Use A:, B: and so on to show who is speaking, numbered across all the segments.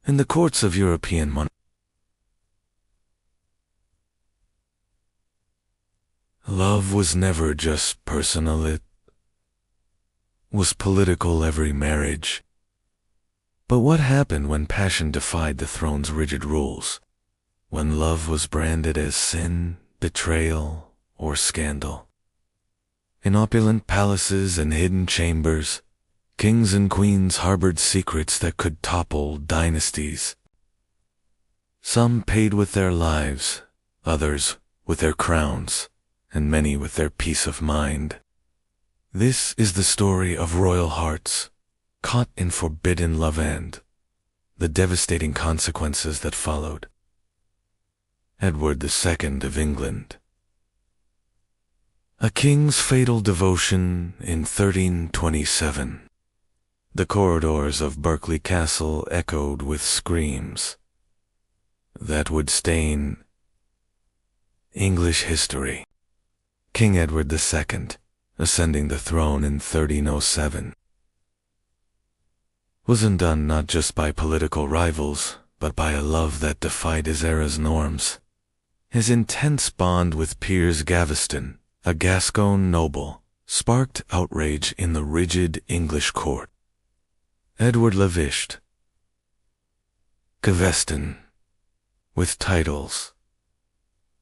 A: in the courts of European monarchs. Love was never just personal, it was political. Every marriage. But what happened when passion defied the throne's rigid rules? When love was branded as sin, betrayal, or scandal? In opulent palaces and hidden chambers, kings and queens harbored secrets that could topple dynasties. Some paid with their lives, others with their crowns, and many with their peace of mind. This is the story of royal hearts, caught in forbidden love and the devastating consequences that followed. Edward II of England. A king's fatal devotion in 1327. The corridors of Berkeley Castle echoed with screams that would stain English history. King Edward II, ascending the throne in 1307, was undone not just by political rivals, but by a love that defied his era's norms. His intense bond with Piers Gaveston, a Gascon noble, sparked outrage in the rigid English court. Edward lavished Gaveston with titles,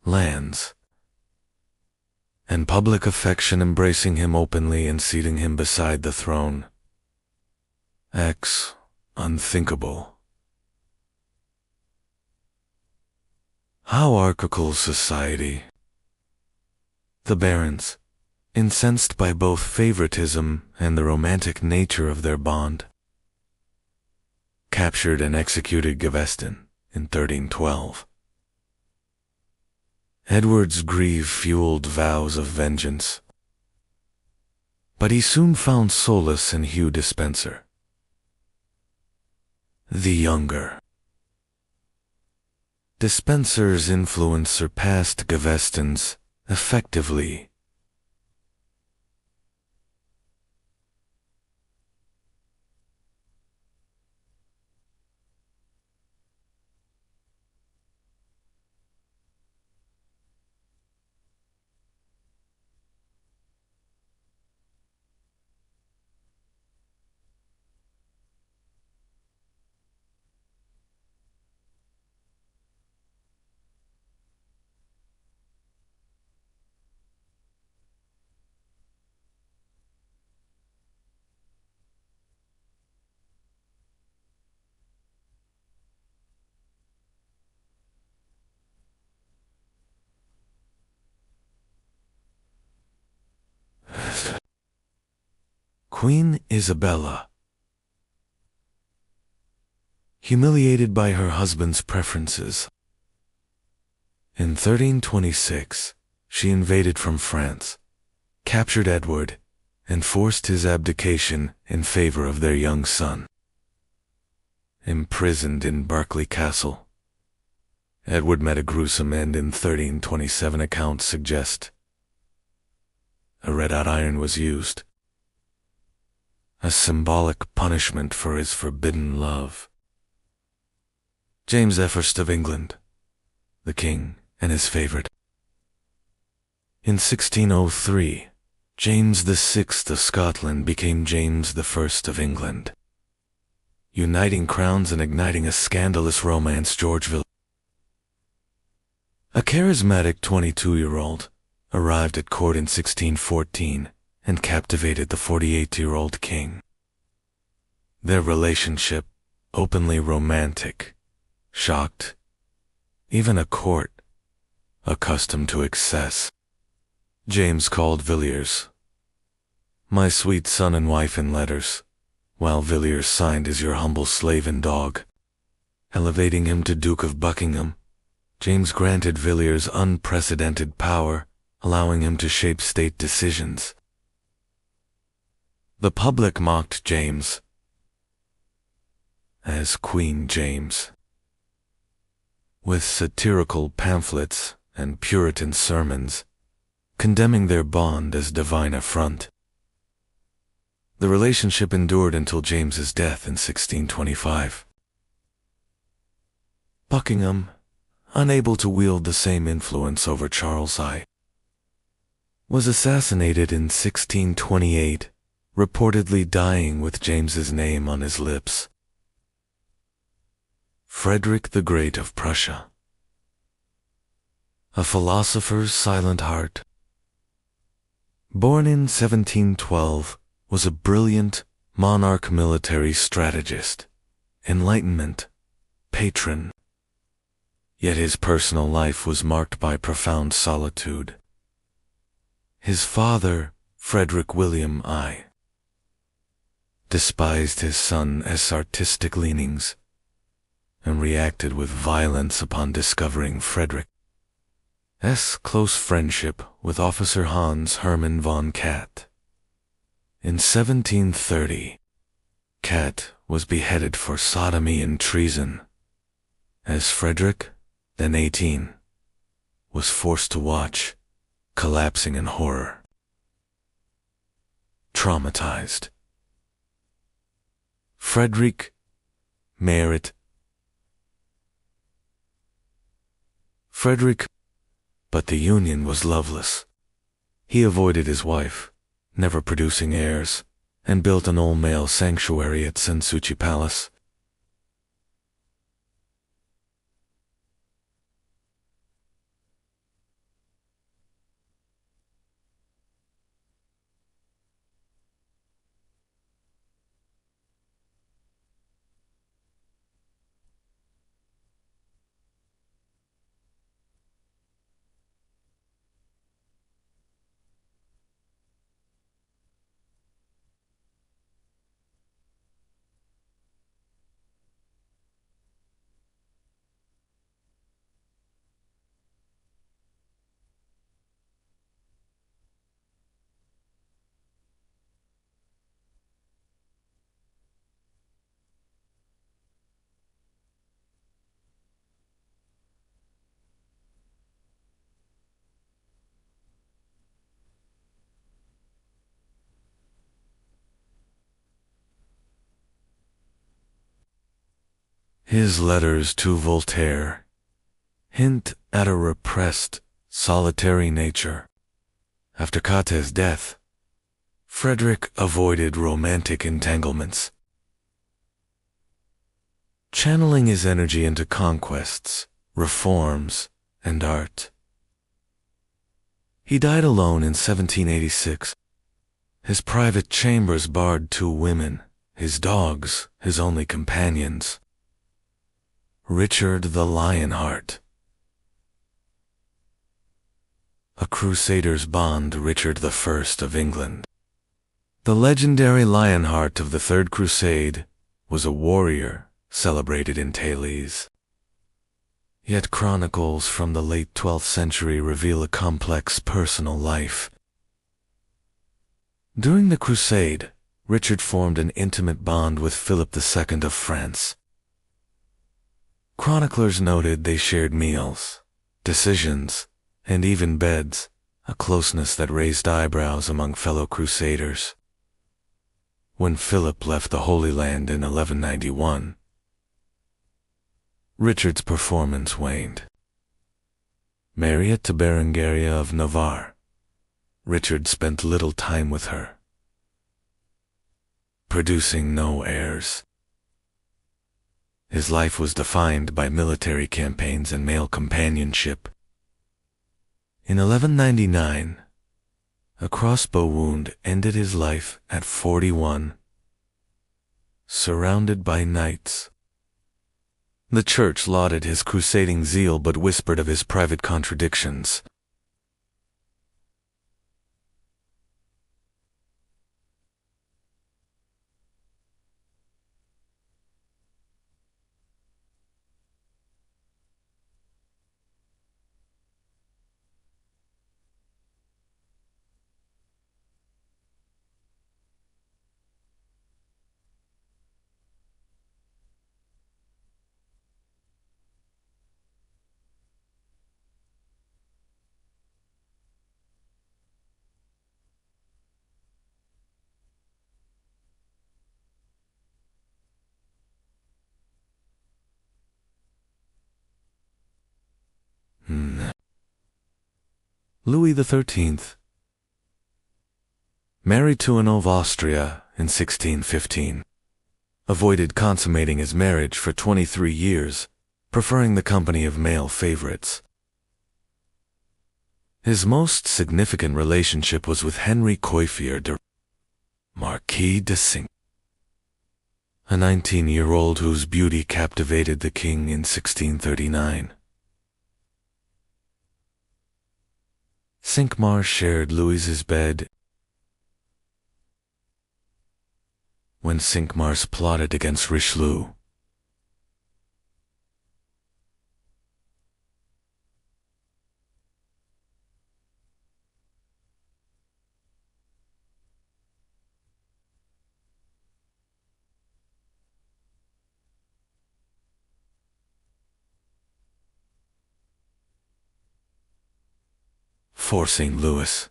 A: lands, and public affection, embracing him openly and seating him beside the throne. Acts unthinkable. Hierarchical society. The barons, incensed by both favoritism and the romantic nature of their bond, captured and executed Gaveston in 1312. Edward's grief-fueled vows of vengeance, but he soon found solace in Hugh Despenser, the younger. Despenser's influence surpassed Gaveston's effectively. Queen Isabella. Humiliated by her husband's preferences, in 1326, she invaded from France, captured Edward, and forced his abdication in favor of their young son. Imprisoned in Berkeley Castle, Edward met a gruesome end in 1327. Accounts suggest a red-hot iron was used, a symbolic punishment for his forbidden love. James I of England, the king and his favorite. In 1603, James VI of Scotland became James I of England, uniting crowns and igniting a scandalous romance. Georgeville, a charismatic 22-year-old, arrived at court in 1614 and captivated the 48-year-old king. Their relationship, openly romantic, shocked even a court accustomed to excess. James called Villiers "my sweet son and wife" in letters, while Villiers signed as "your humble slave and dog." Elevating him to Duke of Buckingham, James granted Villiers unprecedented power, allowing him to shape state decisions. The public mocked James as Queen James, with satirical pamphlets and Puritan sermons, condemning their bond as divine affront. The relationship endured until James's death in 1625. Buckingham, unable to wield the same influence over Charles I, was assassinated in 1628, reportedly dying with James's name on his lips. Frederick the Great of Prussia, a philosopher's silent heart. Born in 1712, was a brilliant monarch, military strategist, Enlightenment patron. Yet his personal life was marked by profound solitude. His father, Frederick William I, despised his son's artistic leanings and reacted with violence upon discovering Frederick's close friendship with Officer Hans Hermann von Katt. In 1730, Katt was beheaded for sodomy and treason, as Frederick, then 18, was forced to watch, collapsing in horror. Traumatized, Frederick married but the union was loveless. He avoided his wife, never producing heirs, and built an all-male sanctuary at Sensuchi Palace. His letters to Voltaire hint at a repressed, solitary nature. After Katt's death, Frederick avoided romantic entanglements, channeling his energy into conquests, reforms, and art. He died alone in 1786. His private chambers barred 2 women, his dogs, his only companions. Richard the Lionheart. A crusader's bond, Richard I of England. The legendary Lionheart of the Third Crusade was a warrior celebrated in Thales. Yet chronicles from the late 12th century reveal a complex personal life. During the Crusade, Richard formed an intimate bond with Philip II of France. Chroniclers noted they shared meals, decisions, and even beds, a closeness that raised eyebrows among fellow crusaders. When Philip left the Holy Land in 1191, Richard's performance waned. Married to Berengaria of Navarre, Richard spent little time with her, producing no heirs. His life was defined by military campaigns and male companionship. In 1199, a crossbow wound ended his life at 41, surrounded by knights. The church lauded his crusading zeal but whispered of his private contradictions. Louis XIII, married to Anne of Austria in 1615, avoided consummating his marriage for 23 years, preferring the company of male favorites. His most significant relationship was with Henry Coiffier de Marquis de Cinq, a 19-year-old whose beauty captivated the king in 1639. Cinq-Mars shared Louis's bed when Cinq-Mars plotted against Richelieu. Forcing Louis.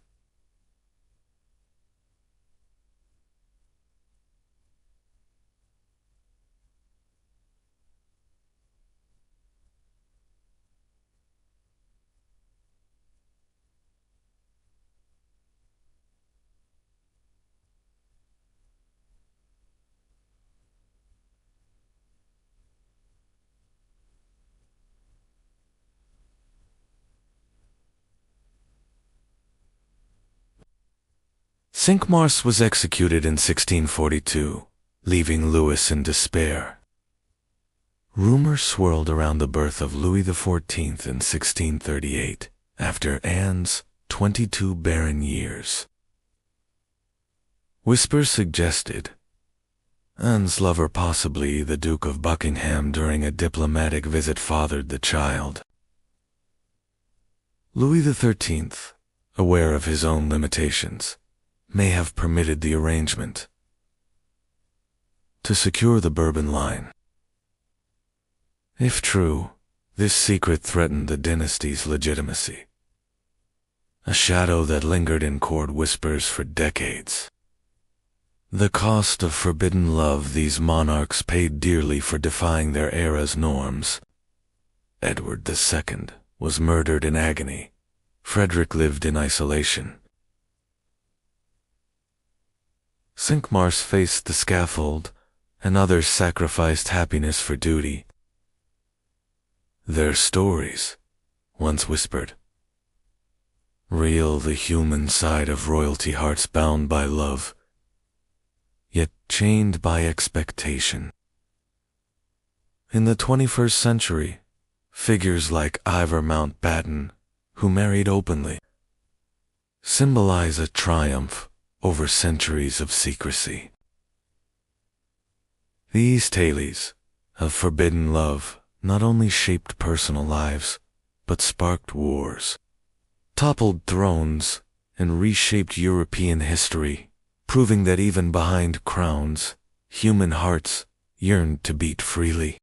A: Cinq-Mars was executed in 1642, leaving Louis in despair. Rumors swirled around the birth of Louis XIV in 1638, after Anne's 22 barren years. Whispers suggested Anne's lover, possibly the Duke of Buckingham, during a diplomatic visit fathered the child. Louis XIII, aware of his own limitations, may have permitted the arrangement to secure the Bourbon line. If true, this secret threatened the dynasty's legitimacy, a shadow that lingered in court whispers for decades. The cost of forbidden love these monarchs paid dearly for defying their era's norms. Edward II was murdered in agony. Frederick lived in isolation. Cinq-Mars faced the scaffold, and others sacrificed happiness for duty. Their stories, once whispered, real the human side of royalty, hearts bound by love, yet chained by expectation. In the 21st century, figures like Ivor Mountbatten, who married openly, symbolize a triumph over centuries of secrecy. These tales of forbidden love not only shaped personal lives, but sparked wars, toppled thrones, and reshaped European history, proving that even behind crowns, human hearts yearned to beat freely.